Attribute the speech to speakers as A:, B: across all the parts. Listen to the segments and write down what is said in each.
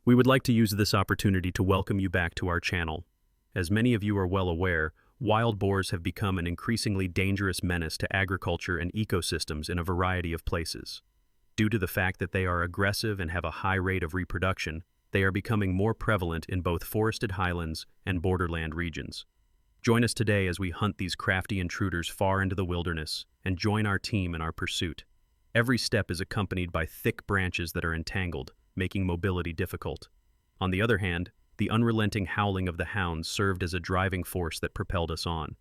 A: We would like to use this opportunity to welcome you back to our channel. As many of you are well aware, wild boars have become an increasingly dangerous menace to agriculture and ecosystems in a variety of places. Due to the fact that they are aggressive and have a high rate of reproduction, they are becoming more prevalent in both forested highlands and borderland regions. Join us today as we hunt these crafty intruders far into the wilderness and join our team in our pursuit. Every step is accompanied by thick branches that are entangled, making mobility difficult. On the other hand, the unrelenting howling of the hounds served as a driving force that propelled us on.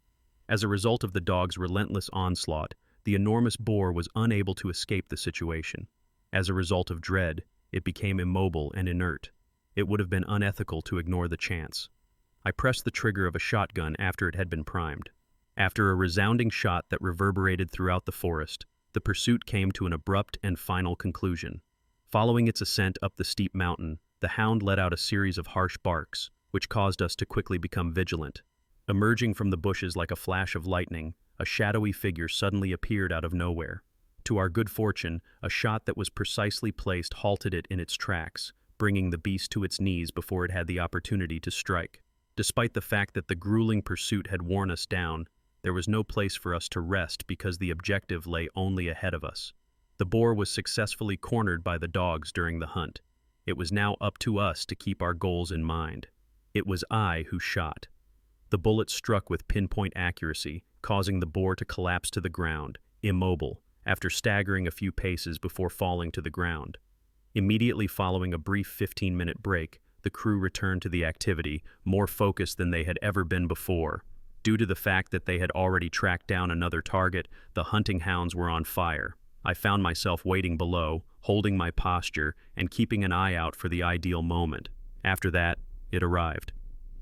A: As a result of the dog's relentless onslaught, the enormous boar was unable to escape the situation. As a result of dread, it became immobile and inert. It would have been unethical to ignore the chance. I pressed the trigger of a shotgun after it had been primed. After a resounding shot that reverberated throughout the forest, the pursuit came to an abrupt and final conclusion. Following its ascent up the steep mountain, the hound let out a series of harsh barks, which caused us to quickly become vigilant. Emerging from the bushes like a flash of lightning, a shadowy figure suddenly appeared out of nowhere. To our good fortune, a shot that was precisely placed halted it in its tracks, bringing the beast to its knees before it had the opportunity to strike. Despite the fact that the grueling pursuit had worn us down, there was no place for us to rest because the objective lay only ahead of us. The boar was successfully cornered by the dogs during the hunt. It was now up to us to keep our goals in mind. It was I who shot. The bullet struck with pinpoint accuracy, causing the boar to collapse to the ground, immobile, after staggering a few paces before falling to the ground. Immediately following a brief 15-minute break, the crew returned to the activity, more focused than they had ever been before. Due to the fact that they had already tracked down another target, the hunting hounds were on fire. I found myself waiting below, holding my posture, and keeping an eye out for the ideal moment. After that, it arrived.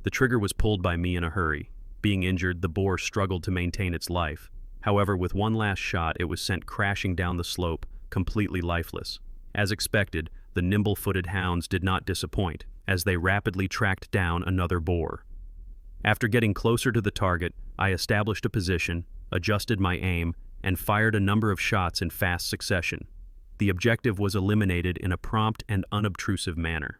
A: The trigger was pulled by me in a hurry. Being injured, the boar struggled to maintain its life. However, with one last shot, it was sent crashing down the slope, completely lifeless. As expected, the nimble-footed hounds did not disappoint, as they rapidly tracked down another boar. After getting closer to the target, I established a position, adjusted my aim, and fired a number of shots in fast succession. The objective was eliminated in a prompt and unobtrusive manner.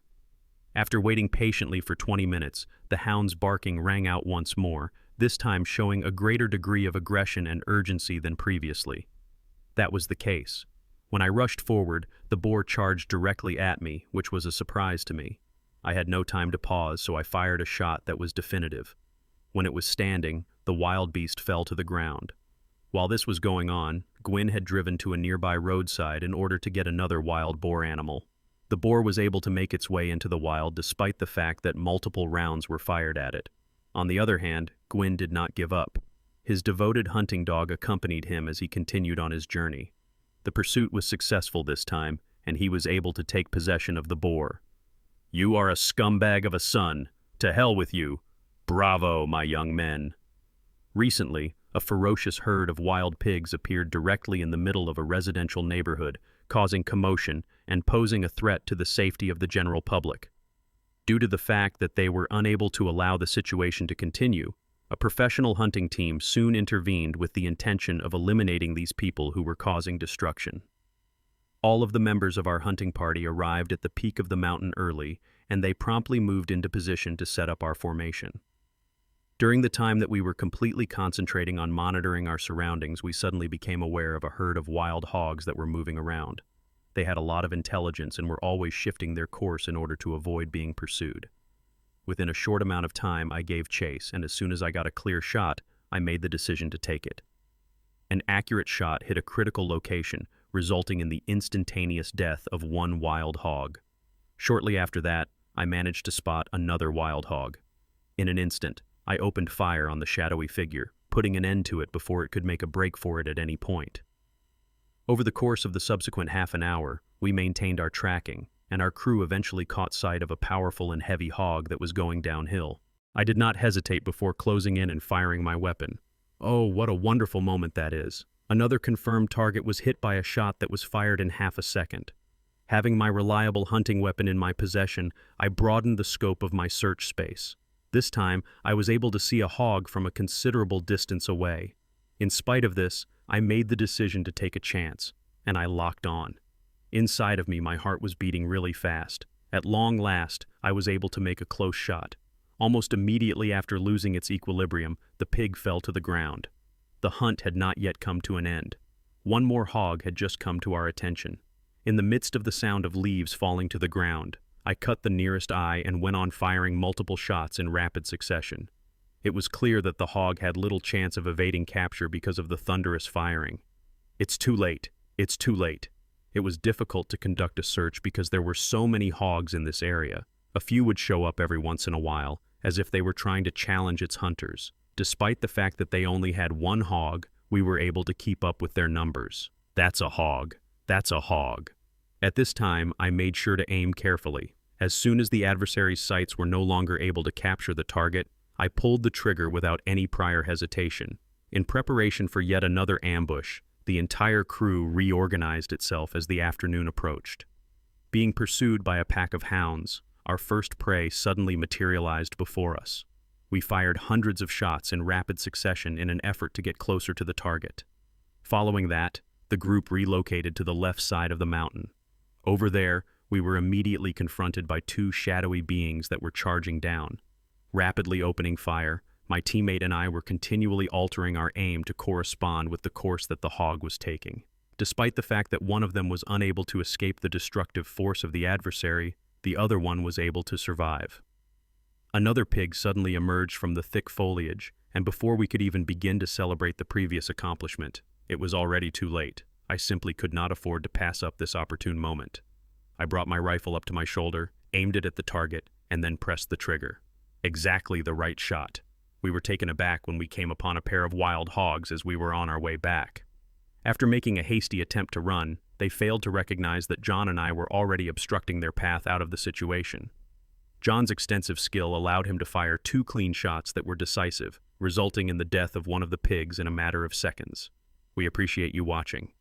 A: After waiting patiently for 20 minutes, the hound's barking rang out once more, this time showing a greater degree of aggression and urgency than previously. That was the case. When I rushed forward, the boar charged directly at me, which was a surprise to me. I had no time to pause, so I fired a shot that was definitive. When it was standing, the wild beast fell to the ground. While this was going on, Gwyn had driven to a nearby roadside in order to get another wild boar animal. The boar was able to make its way into the wild despite the fact that multiple rounds were fired at it. On the other hand, Gwyn did not give up. His devoted hunting dog accompanied him as he continued on his journey. The pursuit was successful this time, and he was able to take possession of the boar. "You are a scumbag of a son. To hell with you. Bravo, my young men." Recently, a ferocious herd of wild pigs appeared directly in the middle of a residential neighborhood, causing commotion and posing a threat to the safety of the general public. Due to the fact that they were unable to allow the situation to continue, a professional hunting team soon intervened with the intention of eliminating these people who were causing destruction. All of the members of our hunting party arrived at the peak of the mountain early, and they promptly moved into position to set up our formation. During the time that we were completely concentrating on monitoring our surroundings, we suddenly became aware of a herd of wild hogs that were moving around. They had a lot of intelligence and were always shifting their course in order to avoid being pursued. Within a short amount of time, I gave chase, and as soon as I got a clear shot, I made the decision to take it. An accurate shot hit a critical location, resulting in the instantaneous death of one wild hog. Shortly after that, I managed to spot another wild hog. In an instant, I opened fire on the shadowy figure, putting an end to it before it could make a break for it at any point. Over the course of the subsequent half an hour, we maintained our tracking, and our crew eventually caught sight of a powerful and heavy hog that was going downhill. I did not hesitate before closing in and firing my weapon. Oh, what a wonderful moment that is. Another confirmed target was hit by a shot that was fired in half a second. Having my reliable hunting weapon in my possession, I broadened the scope of my search space. This time, I was able to see a hog from a considerable distance away. In spite of this, I made the decision to take a chance, and I locked on. Inside of me, my heart was beating really fast. At long last, I was able to make a close shot. Almost immediately after losing its equilibrium, the pig fell to the ground. The hunt had not yet come to an end. One more hog had just come to our attention. In the midst of the sound of leaves falling to the ground, I cut the nearest eye and went on firing multiple shots in rapid succession. It was clear that the hog had little chance of evading capture because of the thunderous firing. It's too late. It's too late. It was difficult to conduct a search because there were so many hogs in this area. A few would show up every once in a while, as if they were trying to challenge its hunters. Despite the fact that they only had one hog, we were able to keep up with their numbers. That's a hog. That's a hog. At this time, I made sure to aim carefully. As soon as the adversary's sights were no longer able to capture the target, I pulled the trigger without any prior hesitation. In preparation for yet another ambush, the entire crew reorganized itself as the afternoon approached. Being pursued by a pack of hounds, our first prey suddenly materialized before us. We fired hundreds of shots in rapid succession in an effort to get closer to the target. Following that, the group relocated to the left side of the mountain. Over there, we were immediately confronted by two shadowy beings that were charging down. Rapidly opening fire, my teammate and I were continually altering our aim to correspond with the course that the hog was taking. Despite the fact that one of them was unable to escape the destructive force of the adversary, the other one was able to survive. Another pig suddenly emerged from the thick foliage, and before we could even begin to celebrate the previous accomplishment, it was already too late. I simply could not afford to pass up this opportune moment. I brought my rifle up to my shoulder, aimed it at the target, and then pressed the trigger. Exactly the right shot. We were taken aback when we came upon a pair of wild hogs as we were on our way back. After making a hasty attempt to run, they failed to recognize that John and I were already obstructing their path out of the situation. John's extensive skill allowed him to fire 2 clean shots that were decisive, resulting in the death of one of the pigs in a matter of seconds. We appreciate you watching.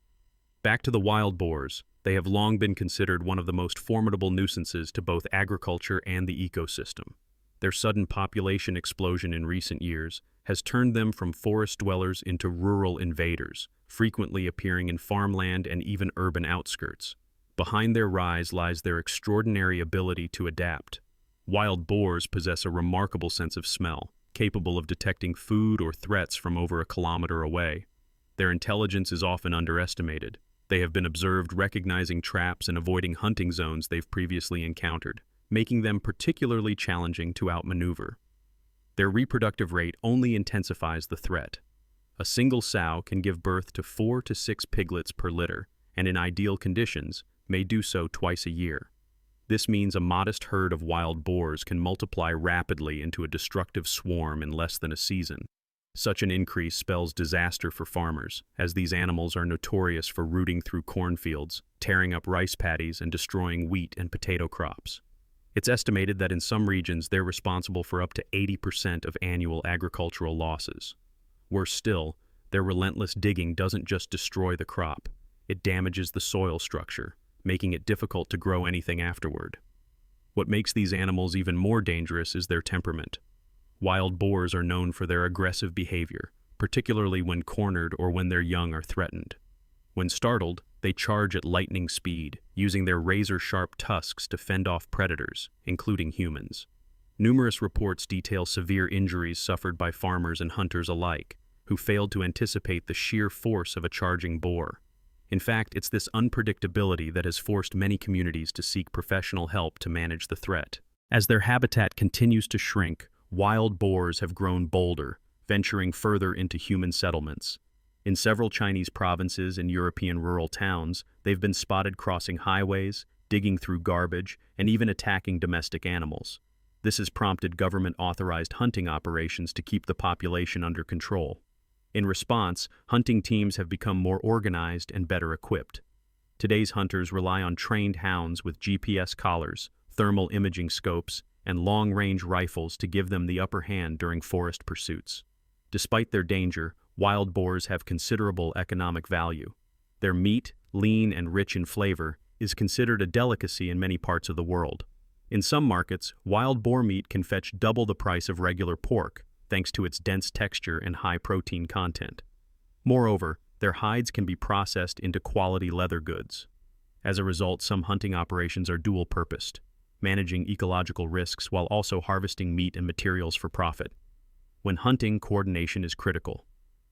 A: Back to the wild boars. They have long been considered one of the most formidable nuisances to both agriculture and the ecosystem. Their sudden population explosion in recent years has turned them from forest dwellers into rural invaders, frequently appearing in farmland and even urban outskirts. Behind their rise lies their extraordinary ability to adapt. Wild boars possess a remarkable sense of smell, capable of detecting food or threats from over a kilometer away. Their intelligence is often underestimated. They have been observed recognizing traps and avoiding hunting zones they've previously encountered, making them particularly challenging to outmaneuver. Their reproductive rate only intensifies the threat. A single sow can give birth to 4 to 6 piglets per litter, and in ideal conditions, may do so twice a year. This means a modest herd of wild boars can multiply rapidly into a destructive swarm in less than a season. Such an increase spells disaster for farmers, as these animals are notorious for rooting through cornfields, tearing up rice paddies, and destroying wheat and potato crops. It's estimated that in some regions they're responsible for up to 80% of annual agricultural losses. Worse still, their relentless digging doesn't just destroy the crop, it damages the soil structure, making it difficult to grow anything afterward. What makes these animals even more dangerous is their temperament. Wild boars are known for their aggressive behavior, particularly when cornered or when their young are threatened. When startled, they charge at lightning speed, using their razor-sharp tusks to fend off predators, including humans. Numerous reports detail severe injuries suffered by farmers and hunters alike, who failed to anticipate the sheer force of a charging boar. In fact, it's this unpredictability that has forced many communities to seek professional help to manage the threat. As their habitat continues to shrink, wild boars have grown bolder, venturing further into human settlements. In several Chinese provinces and European rural towns, they've been spotted crossing highways, digging through garbage, and even attacking domestic animals. This has prompted government-authorized hunting operations to keep the population under control. In response, hunting teams have become more organized and better equipped. Today's hunters rely on trained hounds with GPS collars, thermal imaging scopes, and long-range rifles to give them the upper hand during forest pursuits. Despite their danger, wild boars have considerable economic value. Their meat, lean and rich in flavor, is considered a delicacy in many parts of the world. In some markets, wild boar meat can fetch double the price of regular pork, thanks to its dense texture and high protein content. Moreover, their hides can be processed into quality leather goods. As a result, some hunting operations are dual-purposed. managing ecological risks while also harvesting meat and materials for profit. When hunting, coordination is critical.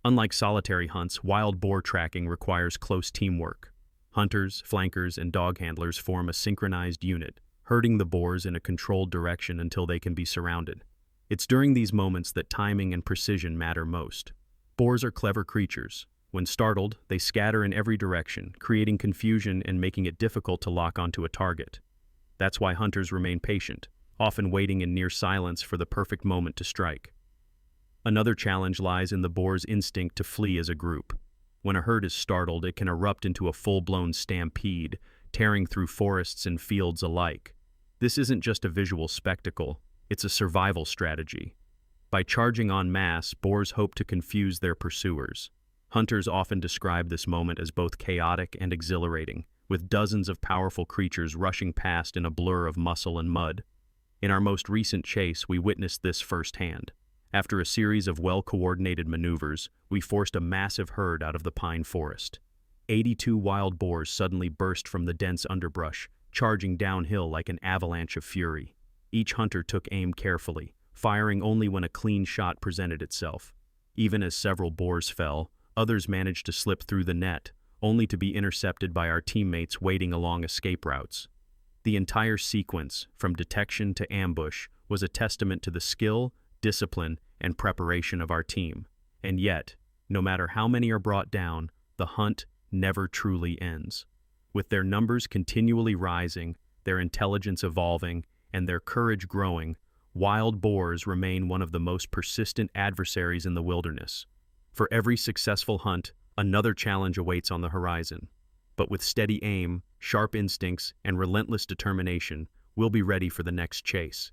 A: Unlike solitary hunts, wild boar tracking requires close teamwork. Hunters, flankers, and dog handlers form a synchronized unit, herding the boars in a controlled direction until they can be surrounded. It's during these moments that timing and precision matter most. Boars are clever creatures. When startled, they scatter in every direction, creating confusion and making it difficult to lock onto a target. That's why hunters remain patient, often waiting in near silence for the perfect moment to strike. Another challenge lies in the boar's instinct to flee as a group. When a herd is startled, it can erupt into a full-blown stampede, tearing through forests and fields alike. This isn't just a visual spectacle, it's a survival strategy. By charging en masse, boars hope to confuse their pursuers. Hunters often describe this moment as both chaotic and exhilarating, with dozens of powerful creatures rushing past in a blur of muscle and mud. In our most recent chase, we witnessed this firsthand. After a series of well-coordinated maneuvers, we forced a massive herd out of the pine forest. 82 wild boars suddenly burst from the dense underbrush, charging downhill like an avalanche of fury. Each hunter took aim carefully, firing only when a clean shot presented itself. Even as several boars fell, others managed to slip through the net, only to be intercepted by our teammates waiting along escape routes. The entire sequence, from detection to ambush, was a testament to the skill, discipline, and preparation of our team. And yet, no matter how many are brought down, the hunt never truly ends. With their numbers continually rising, their intelligence evolving, and their courage growing, wild boars remain one of the most persistent adversaries in the wilderness. For every successful hunt, another challenge awaits on the horizon. But with steady aim, sharp instincts, and relentless determination, we'll be ready for the next chase.